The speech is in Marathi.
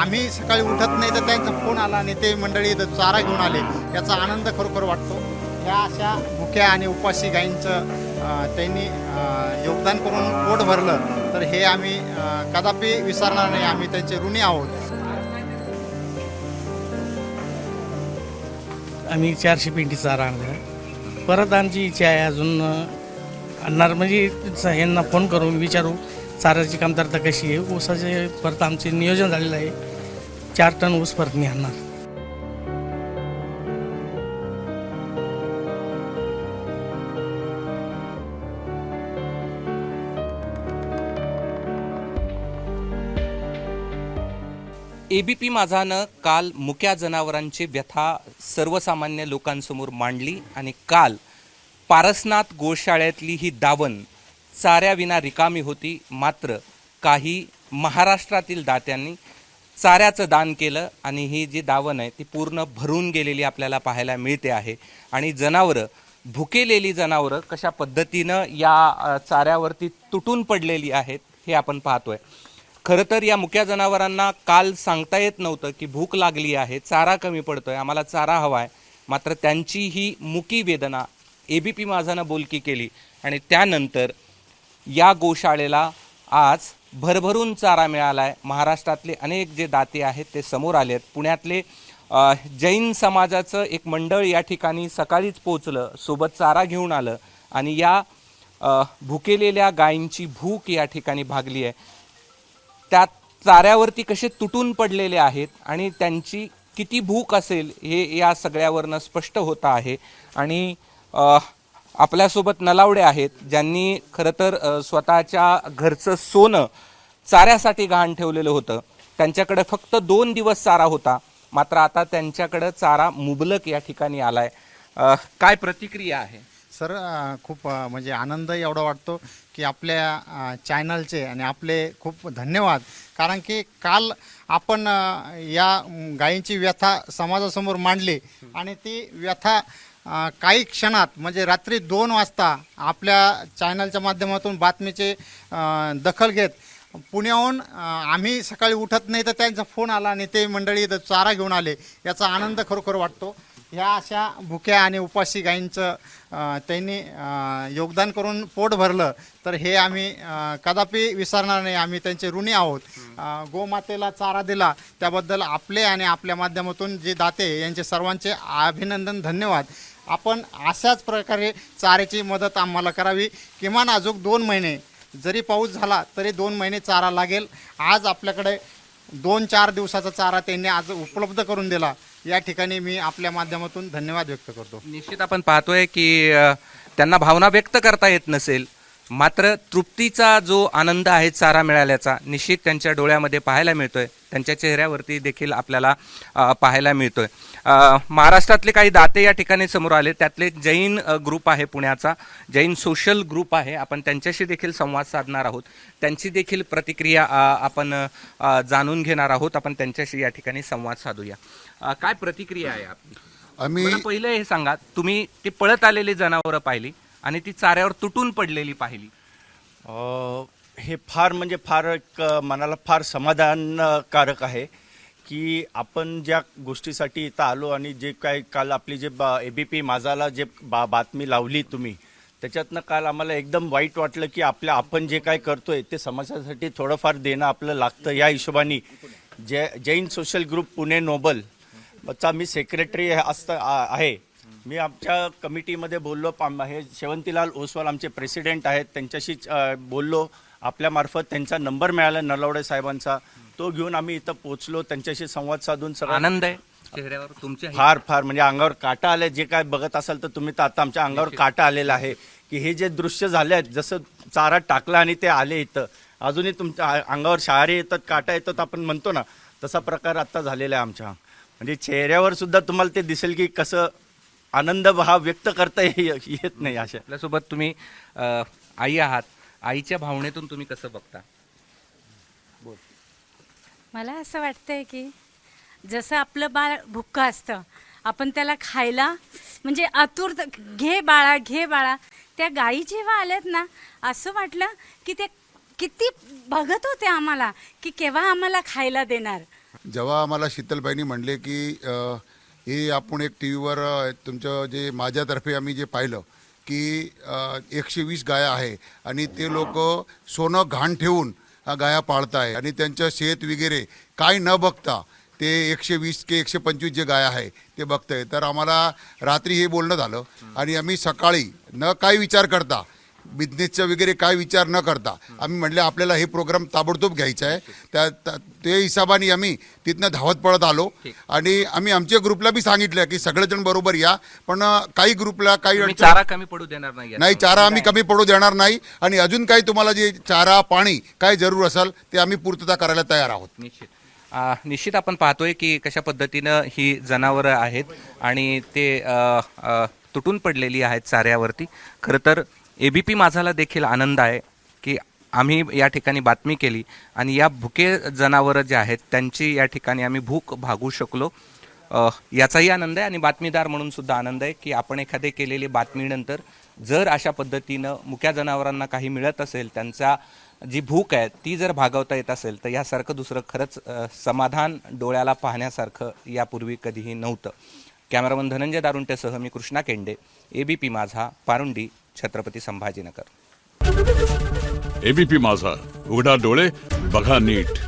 आम्ही सकाळी उठत नाही तर त्यांचा फोन आला आणि ते मंडळी इथं चारा घेऊन आले, याचा आनंद खरोखर वाटतो. ह्या अशा भुक्या आणि उपाशी गायींचं त्यांनी योगदान करून पोट भरलं तर हे आम्ही कदापि विसरणार नाही. आम्ही त्यांचे ऋणी आहोत. आम्ही 400 पेंटी चारा आणला. परत आमची इच्छा आहे अजून आणणार, म्हणजे यांना फोन करून विचारू चाऱ्याची कमतरता कशी आहे. ऊसाचे परत आमचे नियोजन झालेलं आहे, 4 टन ऊस परत मी आणणार. एबीपी माझानं काल मुक्या जनावरांची व्यथा सर्वसामान्य लोकांसमोर मांडली आणि काल पारसनाथ गोशाळेतली ही दावण चाऱ्याविना रिकामी होती. मात्र काही महाराष्ट्रातील दात्यांनी चाऱ्याचं दान केलं आणि ही जी दावण आहे ती पूर्ण भरून गेलेली आपल्याला पाहायला मिळते आहे. आणि जनावरं, भुकेलेली जनावरं कशा पद्धतीनं या चाऱ्यावरती तुटून पडलेली आहेत हे आपण पाहतोय. खरं तर या मुक्या जनावरांना काल सांगता येत नव्हतं की भूक लागली आहे, चारा कमी पडतोय, आम्हाला चारा हवा आहे. मात्र त्यांची ही मुकी वेदना एबीपी माझानं बोलकी केली आणि त्यानंतर या गोशाळेला आज भरभरून चारा मिळाला आहे. महाराष्ट्रातले अनेक जे दाते आहेत ते समोर आले आहेत. पुण्यातले जैन समाजाचं एक मंडळ या ठिकाणी सकाळीच पोचलं, सोबत चारा घेऊन आलं आणि या भुकेलेल्या गायींची भूक या ठिकाणी भागली आहे. त्या चाऱ्यावरती कसे तुटून पडलेले आहेत आणि त्यांची किती भूक असेल हे या सगळ्यावरनं स्पष्ट होतं आहे. आणि आपल्यासोबत नलावडे आहेत ज्यांनी खरं तर स्वतःच्या घरचं सोनं चाऱ्यासाठी गहाण ठेवलेलं होतं. त्यांच्याकडे फक्त 2 दिवस चारा होता, मात्र आता त्यांच्याकडे चारा मुबलक या ठिकाणी आलाय. काय प्रतिक्रिया आहे सर? खूप म्हणजे आनंद एवढा वाटतो की आपल्या चॅनलचे आणि आपले खूप धन्यवाद. कारण की काल आपण या गायींची व्यथा समाजासमोर मांडली आणि ती व्यथा काही क्षणात म्हणजे रात्री 2 वाजता आपल्या चॅनलच्या माध्यमातून बातमीचे दखल घेत पुण्याहून आम्ही सकाळी उठत नाही तर त्यांचा फोन आला आणि ते मंडळी इथं चारा घेऊन आले, याचा आनंद खरोखर वाटतो. ह्या अशा भुक्या आणि उपाशी गायींचं त्यांनी योगदान करून पोट भरलं तर हे आम्ही कदापि विसरणार नाही. आम्ही त्यांचे ऋणी आहोत. गोमातेला चारा दिला त्याबद्दल आपले आणि आपल्या माध्यमातून जे दाते यांचे सर्वांचे अभिनंदन, धन्यवाद. आपण अशाच प्रकारे चाऱ्याची मदत आम्हाला करावी. किमान अजून 2 महिने जरी पाऊस झाला तरी 2 महिने चारा लागेल. आज आपल्याकडे 2-4 दिवसाचा चारा त्यांनी आज उपलब्ध करून दिला. या ठिकाणी मी आपल्या माध्यमातून धन्यवाद व्यक्त करतो. निश्चित आपण पाहतोय की त्यांना भावना व्यक्त करता येत नसेल, मात्र तृप्तीचा जो आनंद आहे चारा मिळाल्याचा निश्चित त्यांच्या डोळ्यामध्ये पाहायला मिळतोय, त्यांच्या चेहऱ्यावरती देखील आपल्याला पाहायला मिळतोय. महाराष्ट्रातले काही दाते या ठिकाणी समोर आले, त्यातले जैन ग्रुप आहे, पुण्याचा जैन सोशल ग्रुप आहे. आपण त्यांच्याशी देखील संवाद साधणार आहोत, त्यांची देखील प्रतिक्रिया आपण जाणून घेणार आहोत. आपण त्यांच्याशी या ठिकाणी संवाद साधूया. काय प्रतिक्रिया आहे आपली? आम्ही पहिलं हे सांगा, तुम्ही ती पळत आलेली जनावरं पाहिली आणि ती चाऱ्यावर तुटून पडलेली पाहिली, हे फार म्हणजे फार एक मनाला फार समाधानकारक आहे की आपण ज्या गोष्टीसाठी इथं आलो आणि जे काय काल आपली जे एबीपी माझाला जे बातमी लावली तुम्ही, त्याच्यातनं काल आम्हाला एकदम वाईट वाटलं की आपण जे काय करतोय ते समाजासाठी थोडंफार देणं आपलं लागतं. या हिशोबाने Jain social group Pune noble चा मी सेक्रेटरी आहे. मी आमच्या कमिटीमध्ये बोललो, हे शेवंतीलाल ओसवाल आमचे प्रेसिडेंट आहेत, त्यांच्याशी बोललो. आपल्यामार्फत त्यांचा नंबर मिळाला नलावडे साहेबांचा, तो घेऊन आम्ही इथं पोहोचलो. त्यांच्याशी संवाद साधून सगळं आनंद आहे चेहऱ्यावर तुमच्या? फार फार म्हणजे अंगावर काटा आले. जे काय बघत असाल तर तुम्ही तर आता आमच्या अंगावर काटा आलेला आहे की हे जे दृश्य झाले आहेत, जसं चारा टाकला आणि ते आले इथं, अजूनही तुमच्या अंगावर शहारे येतात, काटा येतात आपण म्हणतो ना, तसा प्रकार आता झालेला आहे आमच्या. म्हणजे चेहऱ्यावर सुद्धा तुम्हाला ते दिसेल की कसं आनंद हा व्यक्त करता येत नाही. अशा आपल्यासोबत तुम्ही आई आहात, आईच्या भावनेतून तुम्ही कसं बघता? मला असं वाटतंय की जसं आपलं बाळ भुक्क असतं, आपण त्याला खायला म्हणजे आतुर, घे बाळा घे बाळा. त्या गायी जेव्हा आल्यात ना, असं वाटलं की ते किती बघत होते आम्हाला की केव्हा आम्हाला खायला देणार. जेव्हा आम्हाला शीतलबाईंनी म्हणले की हे आपण एक टी व्हीवर तुमचं जे माझ्यातर्फे आम्ही जे पाहिलं की 120 गाया आहे आणि ते लोक सोनं घाण ठेवून गाया पाळताय आणि त्यांचं शेत वगैरे काय न बघता ते 120 की 125 जे गाय आहे ते बघताय. तर आम्हाला रात्री हे बोलणं झालं आणि आम्ही सकाळी न काय विचार करता बिझनेसचा वगैरे काय विचार न करता आम्ही म्हटलं आपल्याला हे प्रोग्राम ताबडतोब घ्यायचा आहे. त्या हिशोबाने आम्ही तिथनं धावत पळत आलो आणि आम्ही आमच्या ग्रुपला बी सांगितलं की सगळेजण बरोबर या, पण काही ग्रुपला काही तुम्ही चारा कमी पडू देणार नाही नाही, चारा आम्ही कमी पडू देणार नाही आणि अजून काही तुम्हाला जे चारा पाणी काय जरूर असेल ते आम्ही पूर्तता करायला तयार आहोत. निश्चित आपण पाहतोय की कशा पद्धतीनं ही जनावरं आहेत आणि ते तुटून पडलेली आहेत चाऱ्यावरती. खरं तर ABP माझाला देखील आनंद आहे की आम्ही या ठिकाणी बातमी केली आणि या भुके जनावरं जे आहेत त्यांची या ठिकाणी आम्ही भूक भागू शकलो. याचाही आनंद आहे आणि बातमीदार म्हणून सुद्धा आनंद आहे की आपण एखादे केलेली बातमीनंतर जर अशा पद्धतीनं मुक्या जनावरांना काही मिळत असेल, त्यांचा जी भूक आहे ती जर भागवता येत असेल तर यासारखं दुसरं खरंच समाधान डोळ्याला पाहण्यासारखं यापूर्वी कधीही नव्हतं. कॅमेरामन धनंजय दारुंटेसह मी कृष्णा केंडे, ABP माझा, पारुंडी, छत्रपती संभाजीनगर. ABP माझा, उघडा डोळे बघा नीट.